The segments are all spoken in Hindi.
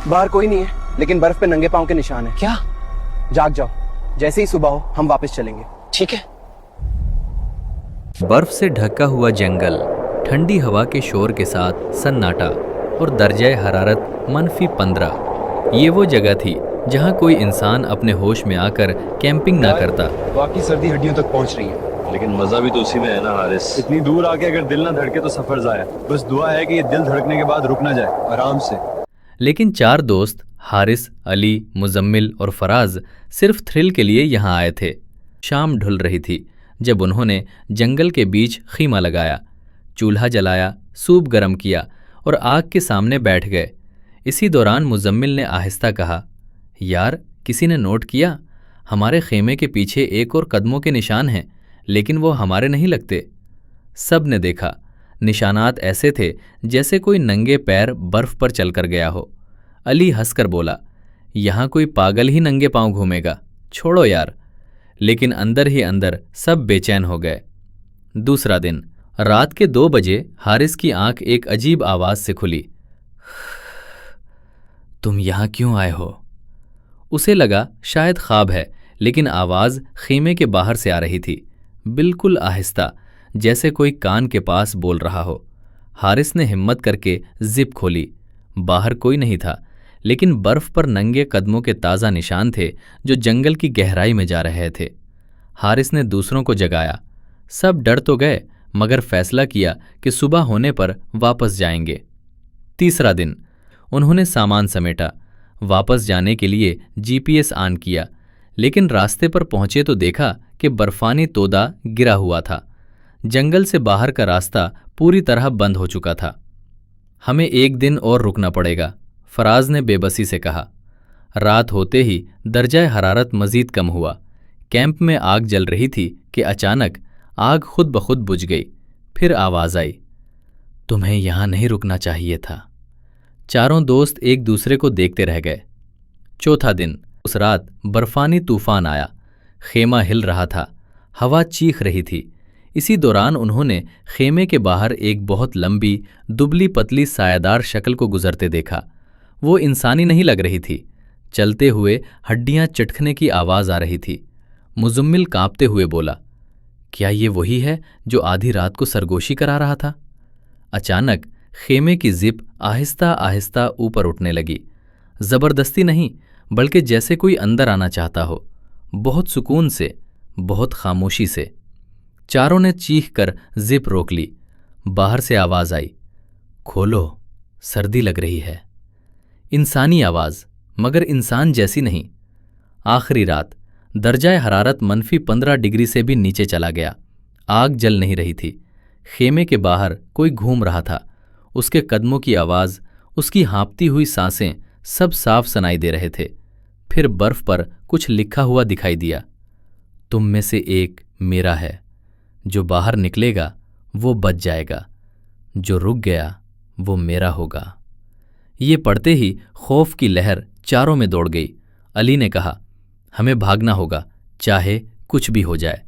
बाहर कोई नहीं है, लेकिन बर्फ पे नंगे पांव के निशान है। क्या? जाग जाओ, जैसे ही सुबह हो हम वापस चलेंगे। ठीक है। बर्फ से ढका हुआ जंगल, ठंडी हवा के शोर के साथ सन्नाटा और दर्जे हरारत -15। ये वो जगह थी जहाँ कोई इंसान अपने होश में आकर कैंपिंग ना करता। वाकई सर्दी हड्डियों तक पहुँच रही है, लेकिन मजा भी तो उसी में है ना हारिस। इतनी दूर आके अगर दिल ना धड़के तो सफर जाया। बस दुआ है कि ये दिल धड़कने के बाद रुक ना जाए, आराम से। लेकिन 4 दोस्त हारिस, अली, मुजम्मिल और फराज सिर्फ थ्रिल के लिए यहाँ आए थे। शाम ढुल रही थी जब उन्होंने जंगल के बीच खीमा लगाया, चूल्हा जलाया, सूप गर्म किया और आग के सामने बैठ गए। इसी दौरान मुजम्मिल ने आहिस्ता कहा, यार, किसी ने नोट किया? हमारे खेमे के पीछे एक और कदमों के निशान हैं, लेकिन वो हमारे नहीं लगते। सब ने देखा। निशानात ऐसे थे जैसे कोई नंगे पैर बर्फ पर चलकर गया हो। अली हंसकर बोला, यहाँ कोई पागल ही नंगे पांव घूमेगा, छोड़ो यार। लेकिन अंदर ही अंदर सब बेचैन हो गए। दूसरा दिन रात के 2 बजे हारिस की आंख एक अजीब आवाज से खुली। तुम यहाँ क्यों आए हो? उसे लगा शायद ख्वाब है, लेकिन आवाज खीमे के बाहर से आ रही थी, बिल्कुल आहिस्ता, जैसे कोई कान के पास बोल रहा हो। हारिस ने हिम्मत करके जिप खोली। बाहर कोई नहीं था, लेकिन बर्फ पर नंगे कदमों के ताज़ा निशान थे जो जंगल की गहराई में जा रहे थे। हारिस ने दूसरों को जगाया। सब डर तो गए, मगर फैसला किया कि सुबह होने पर वापस जाएंगे। तीसरा दिन उन्होंने सामान समेटा। वापस जाने के लिए जीपीएस ऑन किया, लेकिन रास्ते पर पहुंचे तो देखा कि बर्फानी तोदा गिरा हुआ था। जंगल से बाहर का रास्ता पूरी तरह बंद हो चुका था। हमें 1 दिन और रुकना पड़ेगा, फराज ने बेबसी से कहा। रात होते ही दर्जा हरारत मजीद कम हुआ। कैंप में आग जल रही थी कि अचानक आग खुद ब खुद बुझ गई। फिर आवाज आई, तुम्हें यहां नहीं रुकना चाहिए था। चारों दोस्त एक दूसरे को देखते रह गए। चौथा दिन उस रात बर्फानी तूफान आया। खेमा हिल रहा था, हवा चीख रही थी। इसी दौरान उन्होंने खेमे के बाहर एक बहुत लंबी, दुबली पतली सायादार शक्ल को गुजरते देखा। वो इंसानी नहीं लग रही थी। चलते हुए हड्डियां चटखने की आवाज आ रही थी। मुजम्मिल कांपते हुए बोला, क्या ये वही है जो आधी रात को सरगोशी करा रहा था? अचानक खेमे की जिप आहिस्ता आहिस्ता ऊपर उठने लगी। जबरदस्ती नहीं, बल्कि जैसे कोई अंदर आना चाहता हो, बहुत सुकून से, बहुत खामोशी से। चारों ने चीख कर जिप रोक ली। बाहर से आवाज आई, खोलो, सर्दी लग रही है। इंसानी आवाज, मगर इंसान जैसी नहीं। आखिरी रात दर्जा हरारत -15 डिग्री से भी नीचे चला गया। आग जल नहीं रही थी। खेमे के बाहर कोई घूम रहा था। उसके कदमों की आवाज, उसकी हाँपती हुई सांसें सब साफ सुनाई दे रहे थे। फिर बर्फ पर कुछ लिखा हुआ दिखाई दिया, तुम में से एक मेरा है। जो बाहर निकलेगा वो बच जाएगा, जो रुक गया वो मेरा होगा। ये पढ़ते ही खौफ की लहर चारों में दौड़ गई। अली ने कहा, हमें भागना होगा, चाहे कुछ भी हो जाए।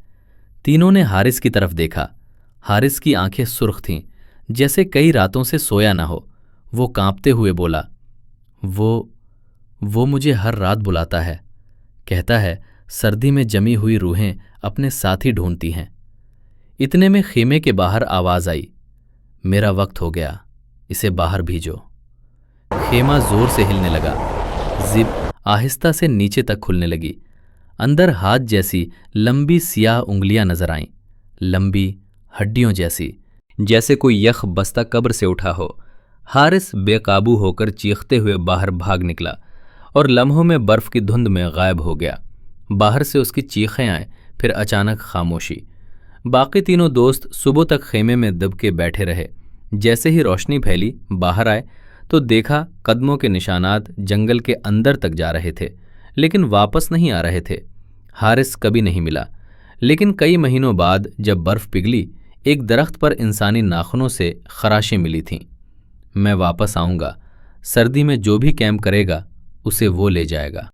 तीनों ने हारिस की तरफ देखा। हारिस की आंखें सुर्ख थीं, जैसे कई रातों से सोया ना हो। वो कांपते हुए बोला, वो मुझे हर रात बुलाता है, कहता है सर्दी में जमी हुई रूहें अपने साथी ढूंढती हैं। इतने में खेमे के बाहर आवाज आई, मेरा वक्त हो गया, इसे बाहर भेजो। खेमा जोर से हिलने लगा। जिप आहिस्ता से नीचे तक खुलने लगी। अंदर हाथ जैसी लंबी सियाह उंगलियां नजर आईं, लंबी हड्डियों जैसी, जैसे कोई यख बस्ता कब्र से उठा हो। हारिस बेकाबू होकर चीखते हुए बाहर भाग निकला और लम्हों में बर्फ की धुंध में गायब हो गया। बाहर से उसकी चीखें आए, फिर अचानक खामोशी। बाकी तीनों दोस्त सुबह तक खेमे में दब के बैठे रहे। जैसे ही रोशनी फैली, बाहर आए तो देखा कदमों के निशानात जंगल के अंदर तक जा रहे थे, लेकिन वापस नहीं आ रहे थे। हारिस कभी नहीं मिला, लेकिन कई महीनों बाद जब बर्फ पिघली, एक दरख्त पर इंसानी नाखूनों से खराशें मिली थीं। मैं वापस आऊँगा, सर्दी में जो भी कैंप करेगा उसे वो ले जाएगा।